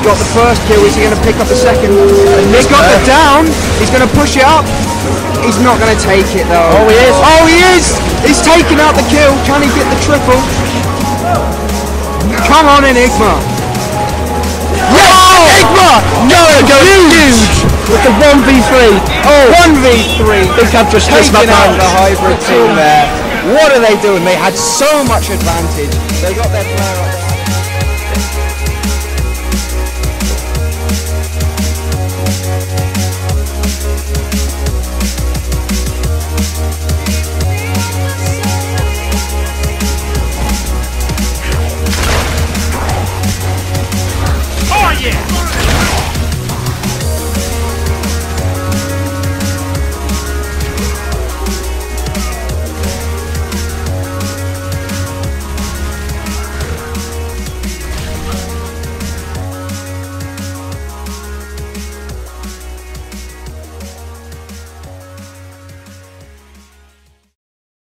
got the first kill. Is he going to pick up the second? He's got the down. He's going to push it up. He's not going to take it though. Oh, he is. Oh, he is. He's taking out the kill. Can he get the triple? Come on, Enigma. Yes, Enigma! No, huge! With the 1v3. Oh, 1v3. Big Cab just missed my Taking out punch. the hybrid team there. What are they doing? They had so much advantage. They got their player up.